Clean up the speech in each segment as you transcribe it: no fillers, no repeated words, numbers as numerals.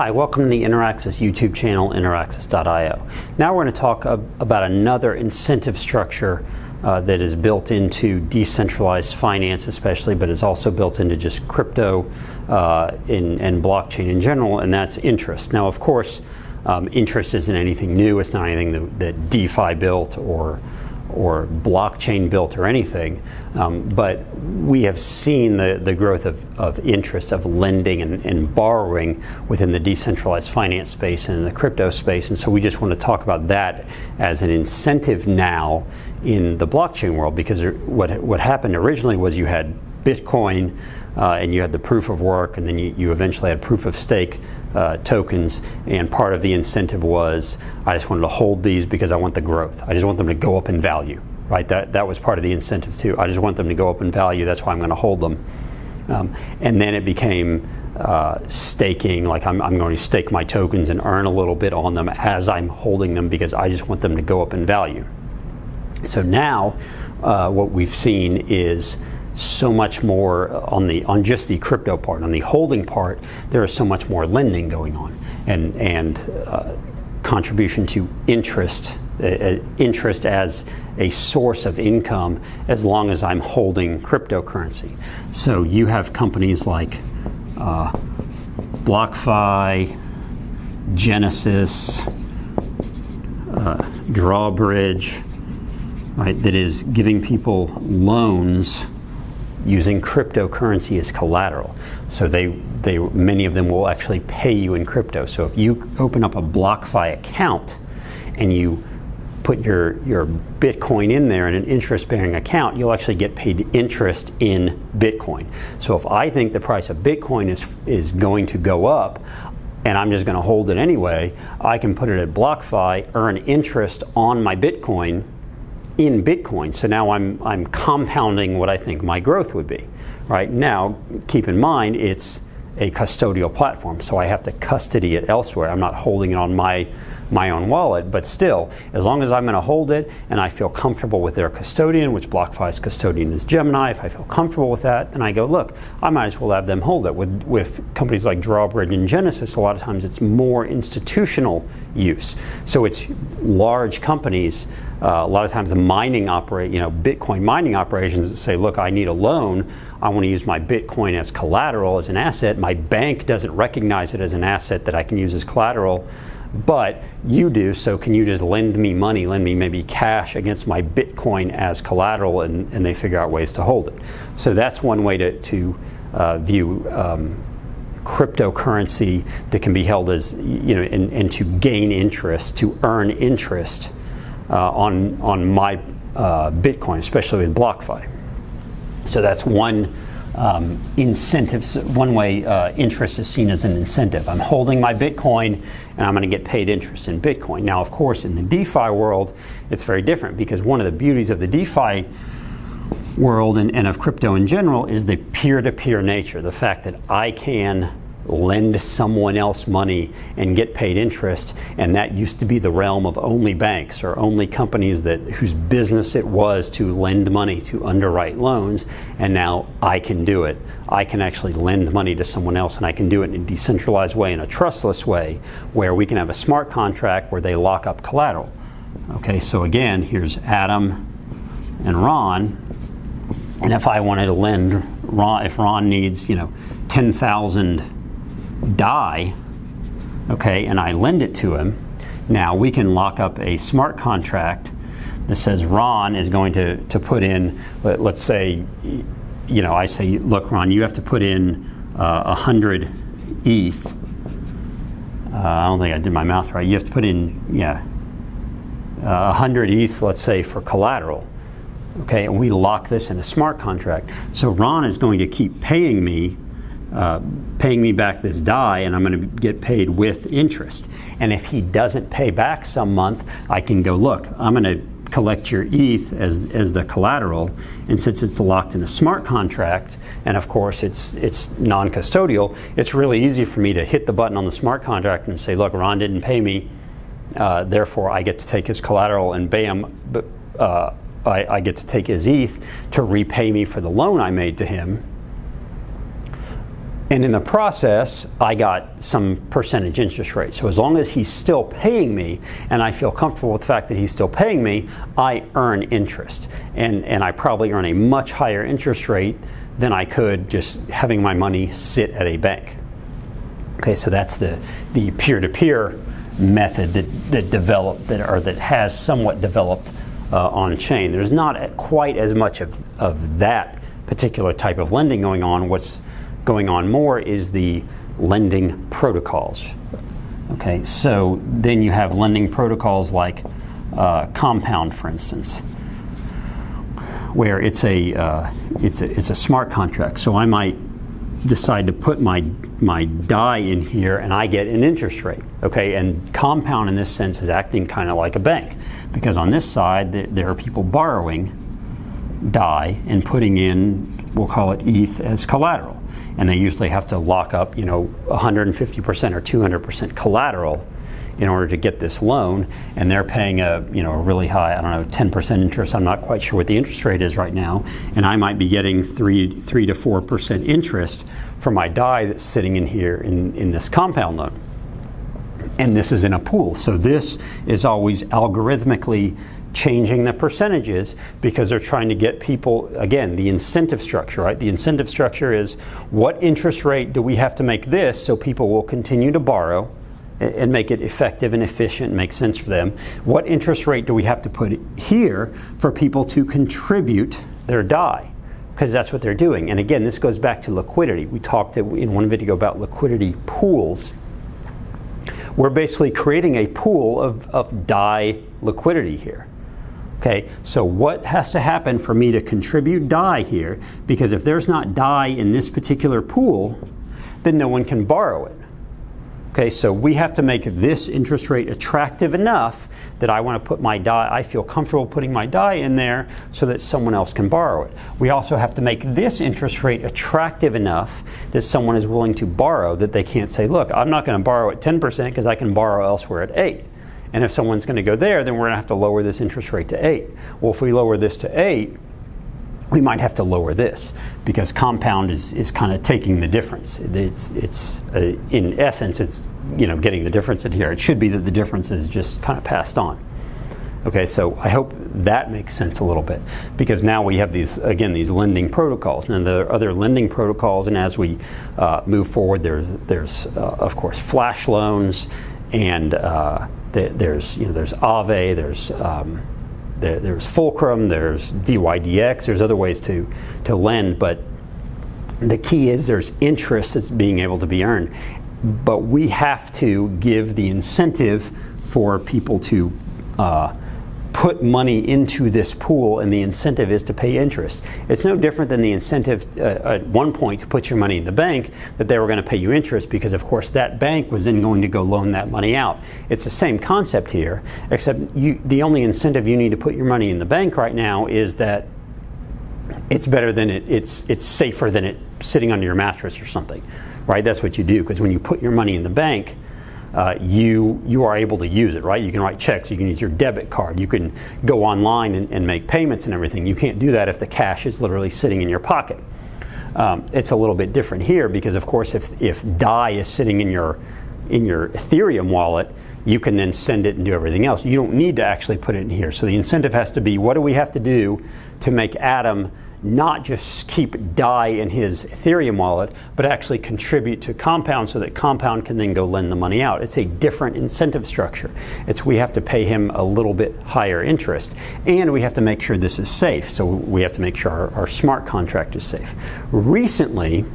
Hi, welcome to the Interaxis YouTube channel, interaxis.io. Now we're going to talk about another incentive structure that is built into decentralized finance especially, but is also built into just crypto and blockchain in general, and that's interest. Now, of course, interest isn't anything new. It's not anything that DeFi built or blockchain built or anything, but we have seen the growth of interest, of lending and borrowing within the decentralized finance space and in the crypto space, and so we just want to talk about that as an incentive now in the blockchain world, because what happened originally was you had Bitcoin and you had the proof of work, and then you eventually had proof of stake tokens, and part of the incentive was I just wanted to hold these because I want the growth. I just want them to go up in value, right? That was part of the incentive too. I just want them to go up in value. That's why I'm going to hold them. And then it became staking, like I'm going to stake my tokens and earn a little bit on them as I'm holding them because I just want them to go up in value. So now what we've seen is so much more on just the crypto part. On the holding part, there is so much more lending going on, and contribution to interest as a source of income as long as I'm holding cryptocurrency. So you have companies like BlockFi, Genesis, Drawbridge, right, that is giving people loans using cryptocurrency as collateral. So many of them will actually pay you in crypto. So if you open up a BlockFi account and you put your Bitcoin in there in an interest-bearing account, you'll actually get paid interest in Bitcoin. So if I think the price of Bitcoin is going to go up and I'm just going to hold it anyway, I can put it at BlockFi, earn interest on my Bitcoin in Bitcoin. So now I'm compounding what I think my growth would be. Right now, keep in mind it's a custodial platform, so I have to custody it elsewhere. I'm not holding it on my own wallet, but still, as long as I'm going to hold it and I feel comfortable with their custodian, which BlockFi's custodian is Gemini, if I feel comfortable with that, then I go, look, I might as well have them hold it. With companies like Drawbridge and Genesis, a lot of times it's more institutional use. So it's large companies, a lot of times Bitcoin mining operations that say, look, I need a loan. I want to use my Bitcoin as collateral, as an asset. My bank doesn't recognize it as an asset that I can use as collateral, but you do, so can you just lend me money, lend me maybe cash against my Bitcoin as collateral, and they figure out ways to hold it. So that's one way to view cryptocurrency that can be held as, and to gain interest, to earn interest on my Bitcoin, especially with BlockFi. So that's one incentive, one way interest is seen as an incentive. I'm holding my Bitcoin and I'm going to get paid interest in Bitcoin. Now, of course, in the DeFi world, it's very different, because one of the beauties of the DeFi world and of crypto in general is the peer-to-peer nature, the fact that I can lend someone else money and get paid interest, and that used to be the realm of only banks or only companies whose business it was to lend money, to underwrite loans, and now I can do it. I can actually lend money to someone else, and I can do it in a decentralized way, in a trustless way, where we can have a smart contract where they lock up collateral. Okay, so again, here's Adam and Ron, and if I wanted to lend Ron, if Ron needs 10,000 DAI, okay, and I lend it to him, now we can lock up a smart contract that says Ron is going to put in, let's say, I say, look, Ron, you have to put in 100 ETH. I don't think I did my math right. You have to put in, 100 ETH, let's say, for collateral. Okay, and we lock this in a smart contract. So Ron is going to keep paying me back this DAI, and I'm going to get paid with interest. And if he doesn't pay back some month, I can go, look, I'm going to collect your ETH as the collateral, and since it's locked in a smart contract, and of course it's non-custodial, it's really easy for me to hit the button on the smart contract and say, look, Ron didn't pay me, therefore I get to take his collateral, and bam, I get to take his ETH to repay me for the loan I made to him. And in the process, I got some percentage interest rate. So as long as he's still paying me, and I feel comfortable with the fact that he's still paying me, I earn interest. And I probably earn a much higher interest rate than I could just having my money sit at a bank. Okay, so that's the peer-to-peer method that developed, that has somewhat developed on chain. There's not quite as much of that particular type of lending going on. What's going on more is the lending protocols. Okay, so then you have lending protocols like Compound, for instance, where it's a smart contract. So I might decide to put my DAI in here, and I get an interest rate. Okay, and Compound in this sense is acting kind of like a bank, because on this side there are people borrowing DAI and putting in, we'll call it ETH, as collateral. And they usually have to lock up, 150% or 200% collateral in order to get this loan, and they're paying a really high, 10% interest. I'm not quite sure what the interest rate is right now, and I might be getting 3 to 4% interest for my DAI that's sitting in here in this compound loan. And this is in a pool, so this is always algorithmically changing the percentages because they're trying to get people, again, the incentive structure, right? The incentive structure is, what interest rate do we have to make this so people will continue to borrow and make it effective and efficient and make sense for them? What interest rate do we have to put here for people to contribute their DAI? Because that's what they're doing. And again, this goes back to liquidity. We talked in one video about liquidity pools. We're basically creating a pool of DAI liquidity here. Okay, so what has to happen for me to contribute DAI here? Because if there's not DAI in this particular pool, then no one can borrow it. Okay, so we have to make this interest rate attractive enough that I want to put my DAI, I feel comfortable putting my DAI in there so that someone else can borrow it. We also have to make this interest rate attractive enough that someone is willing to borrow, that they can't say, look, I'm not going to borrow at 10% because I can borrow elsewhere at 8. And if someone's going to go there, then we're going to have to lower this interest rate to 8. Well, if we lower this to 8, we might have to lower this because Compound is kind of taking the difference. It's in essence, it's getting the difference in here. It should be that the difference is just kind of passed on. Okay, so I hope that makes sense a little bit, because now we have these lending protocols. Now there are other lending protocols, and as we move forward, there's of course flash loans, and there's Aave, there's Fulcrum, there's DYDX, there's other ways to lend, but the key is there's interest that's being able to be earned. But we have to give the incentive for people to put money into this pool, and the incentive is to pay interest. It's no different than the incentive at one point to put your money in the bank, that they were going to pay you interest, because of course that bank was then going to go loan that money out. It's the same concept here, except the only incentive you need to put your money in the bank right now is that it's better than it's safer than it sitting under your mattress or something, right? That's what you do, because when you put your money in the bank, you are able to use it, right? You can write checks, you can use your debit card, you can go online and make payments and everything. You can't do that if the cash is literally sitting in your pocket. It's a little bit different here, because of course if DAI is sitting in your Ethereum wallet, you can then send it and do everything else. You don't need to actually put it in here. So the incentive has to be, what do we have to do to make Adam not just keep DAI in his Ethereum wallet, but actually contribute to Compound so that Compound can then go lend the money out. It's a different incentive structure. We have to pay him a little bit higher interest, and we have to make sure this is safe. So we have to make sure our smart contract is safe. Recently,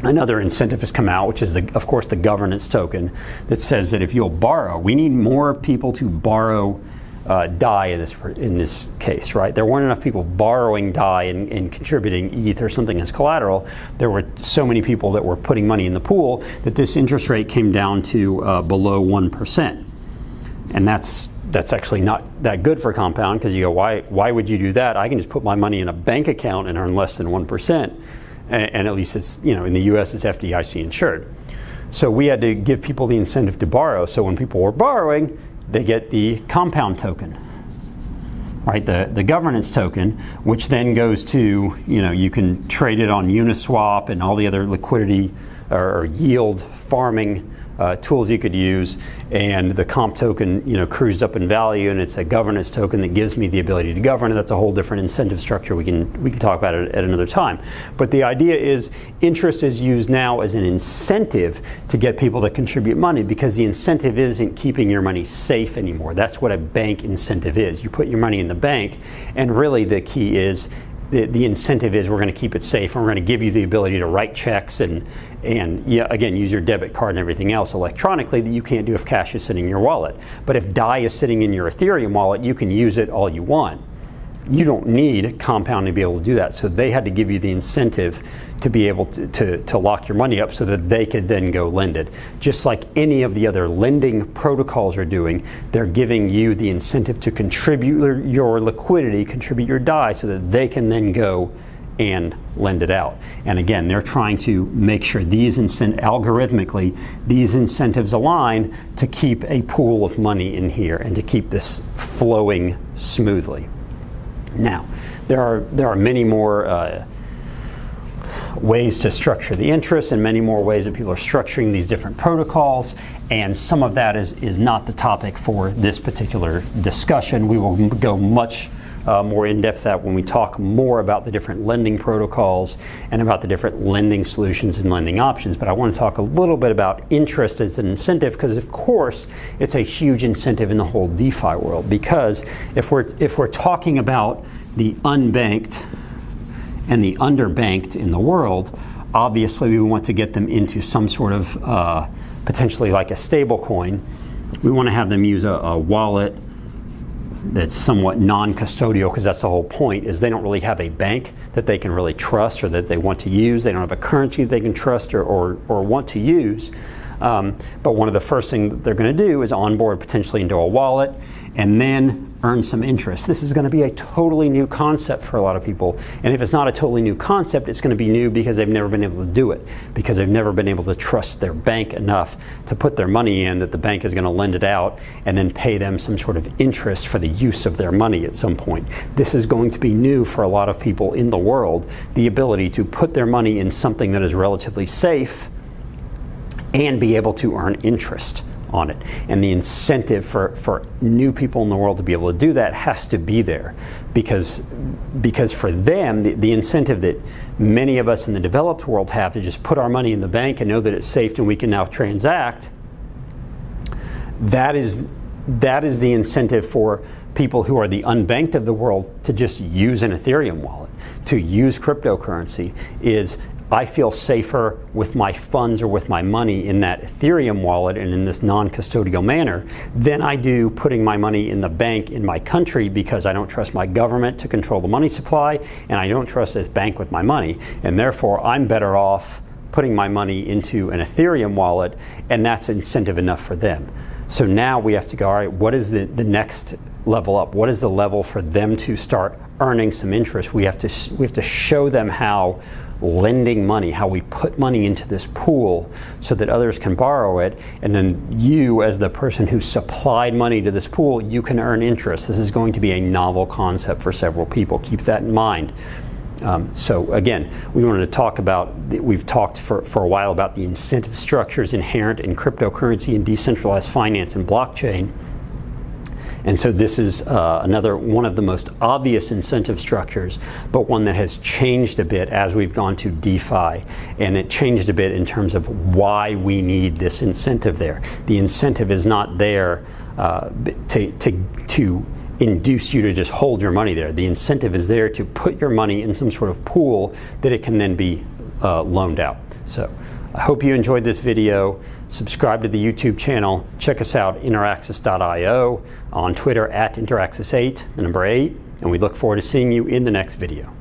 another incentive has come out, which is of course the governance token, that says that if you'll borrow, we need more people to borrow DAI in this case, right? There weren't enough people borrowing DAI and contributing ETH or something as collateral. There were so many people that were putting money in the pool that this interest rate came down to below 1%. And that's actually not that good for Compound, because you go, why would you do that? I can just put my money in a bank account and earn less than 1%. And at least it's, in the US it's FDIC insured. So we had to give people the incentive to borrow. So when people were borrowing, they get the Compound token. right? The governance token, which then goes to, you can trade it on Uniswap and all the other liquidity or yield farming tools you could use, and the comp token, cruised up in value, and it's a governance token that gives me the ability to govern, and that's a whole different incentive structure. We can talk about it at another time. But the idea is interest is used now as an incentive to get people to contribute money, because the incentive isn't keeping your money safe anymore. That's what a bank incentive is. You put your money in the bank, and really the key is the incentive is we're going to keep it safe, and we're going to give you the ability to write checks and again, use your debit card and everything else electronically that you can't do if cash is sitting in your wallet. But if DAI is sitting in your Ethereum wallet, you can use it all you want. You don't need Compound to be able to do that. So they had to give you the incentive to be able to lock your money up so that they could then go lend it. Just like any of the other lending protocols are doing, they're giving you the incentive to contribute your liquidity, contribute your DAI, so that they can then go and lend it out. And again, they're trying to make sure algorithmically, these incentives align to keep a pool of money in here and to keep this flowing smoothly. Now, there are many more ways to structure the interest, and many more ways that people are structuring these different protocols, and some of that is not the topic for this particular discussion. We will go much more in-depth that when we talk more about the different lending protocols and about the different lending solutions and lending options. But I want to talk a little bit about interest as an incentive, because of course it's a huge incentive in the whole DeFi world. Because if we're talking about the unbanked and the underbanked in the world, obviously we want to get them into some sort of potentially like a stable coin. We want to have them use a wallet that's somewhat non-custodial, because that's the whole point, is they don't really have a bank that they can really trust or that they want to use. They don't have a currency that they can trust or want to use. But one of the first things that they're going to do is onboard potentially into a wallet and then earn some interest. This is going to be a totally new concept for a lot of people. And if it's not a totally new concept, it's going to be new because they've never been able to do it, because they've never been able to trust their bank enough to put their money in that the bank is going to lend it out and then pay them some sort of interest for the use of their money at some point. This is going to be new for a lot of people in the world, the ability to put their money in something that is relatively safe and be able to earn interest on it. And the incentive for new people in the world to be able to do that has to be there, because for them, the incentive that many of us in the developed world have to just put our money in the bank and know that it's safe and we can now transact, that is the incentive for people who are the unbanked of the world to just use an Ethereum wallet, to use cryptocurrency. Is I feel safer with my funds or with my money in that Ethereum wallet and in this non-custodial manner than I do putting my money in the bank in my country, because I don't trust my government to control the money supply, and I don't trust this bank with my money, and therefore I'm better off putting my money into an Ethereum wallet, and that's incentive enough for them. So now we have to go, all right, what is the next level up? What is the level for them to start earning some interest? We have to show them how lending money, how we put money into this pool so that others can borrow it, and then you, as the person who supplied money to this pool, you can earn interest. This is going to be a novel concept for several people. Keep that in mind. So again, we wanted to talk about, we've talked for a while about the incentive structures inherent in cryptocurrency and decentralized finance and blockchain. And so this is another one of the most obvious incentive structures, but one that has changed a bit as we've gone to DeFi, and it changed a bit in terms of why we need this incentive there. The incentive is not there to induce you to just hold your money there. The incentive is there to put your money in some sort of pool that it can then be loaned out. So I hope you enjoyed this video. Subscribe to the YouTube channel. Check us out, interaxis.io, on Twitter @interaxis8, the number 8, and we look forward to seeing you in the next video.